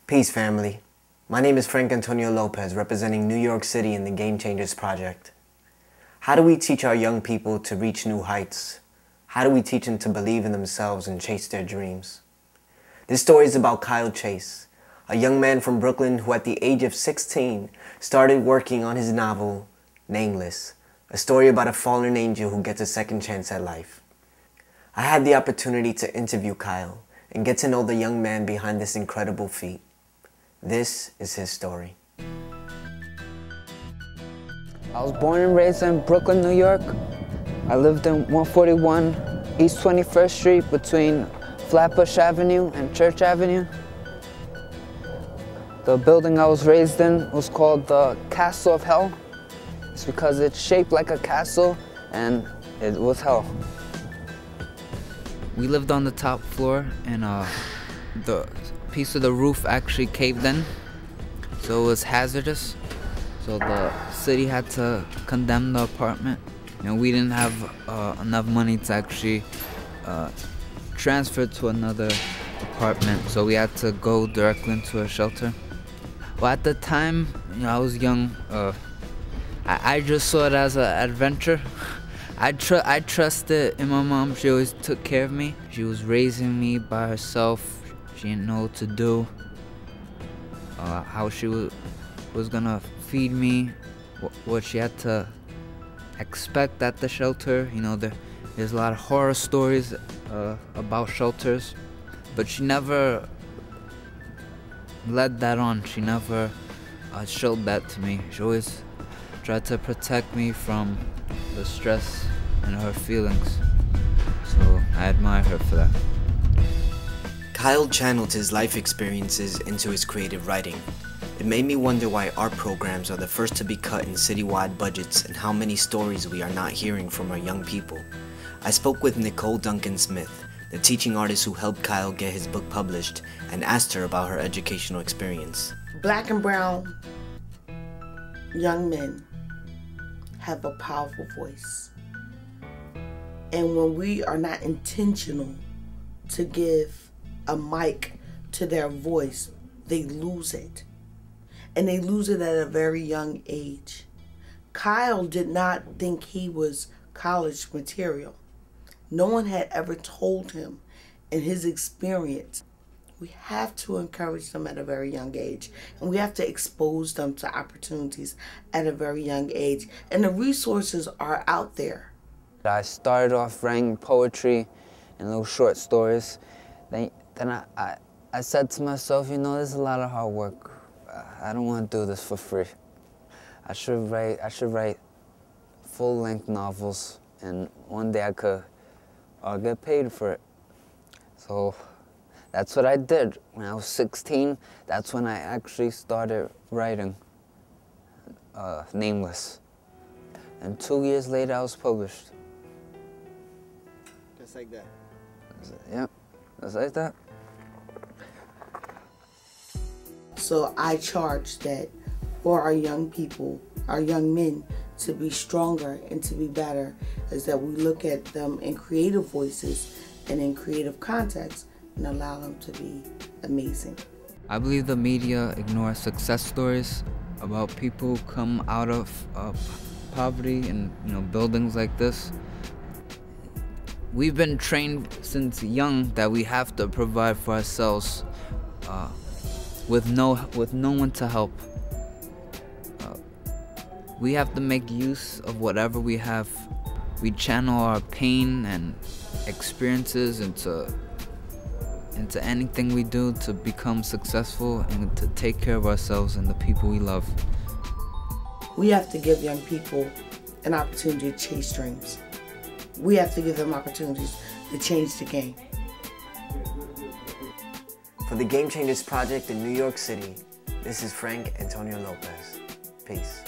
Peace, family. My name is Frank Antonio Lopez, representing New York City in the Game Changers Project. How do we teach our young people to reach new heights? How do we teach them to believe in themselves and chase their dreams? This story is about Kyle Chase, a young man from Brooklyn who at the age of 16 started working on his novel, Nameless, a story about a fallen angel who gets a second chance at life. I had the opportunity to interview Kyle and get to know the young man behind this incredible feat. This is his story. I was born and raised in Brooklyn, New York. I lived in 141 East 21st Street between Flatbush Avenue and Church Avenue. The building I was raised in was called the Castle of Hell. It's because it's shaped like a castle and it was hell. We lived on the top floor and the piece of the roof actually caved in, so it was hazardous. So the city had to condemn the apartment. We didn't have enough money to actually transfer to another apartment, so we had to go directly into a shelter. Well, at the time, I was young. I just saw it as an adventure. I trusted in my mom. She always took care of me. She was raising me by herself. She didn't know what to do, how she was gonna feed me, what she had to expect at the shelter. There's a lot of horror stories about shelters, but she never led that on. She never showed that to me. She always tried to protect me from the stress and her feelings, so I admire her for that. Kyle channeled his life experiences into his creative writing. It made me wonder why art programs are the first to be cut in citywide budgets and how many stories we are not hearing from our young people. I spoke with Nicole Duncan Smith, the teaching artist who helped Kyle get his book published, and asked her about her educational experience. Black and brown young men have a powerful voice. And when we are not intentional to give a mic to their voice, they lose it. And they lose it at a very young age. Kyle did not think he was college material. No one had ever told him in his experience. We have to encourage them at a very young age. And we have to expose them to opportunities at a very young age. And the resources are out there. I started off writing poetry and little short stories. Then I said to myself, this is a lot of hard work. I don't want to do this for free. I should write full-length novels, and one day I could get paid for it. So that's what I did. When I was 16, that's when I actually started writing Nameless. And 2 years later, I was published. Just like that. Yep, just like that. So I charge that for our young people, our young men, to be stronger and to be better, is that we look at them in creative voices and in creative context and allow them to be amazing. I believe the media ignores success stories about people who come out of poverty and buildings like this. We've been trained since young that we have to provide for ourselves with no one to help. We have to make use of whatever we have. We channel our pain and experiences into anything we do to become successful and to take care of ourselves and the people we love. We have to give young people an opportunity to chase dreams. We have to give them opportunities to change the game. For the Game Changers Project in New York City, this is Frank Antonio Lopez. Peace.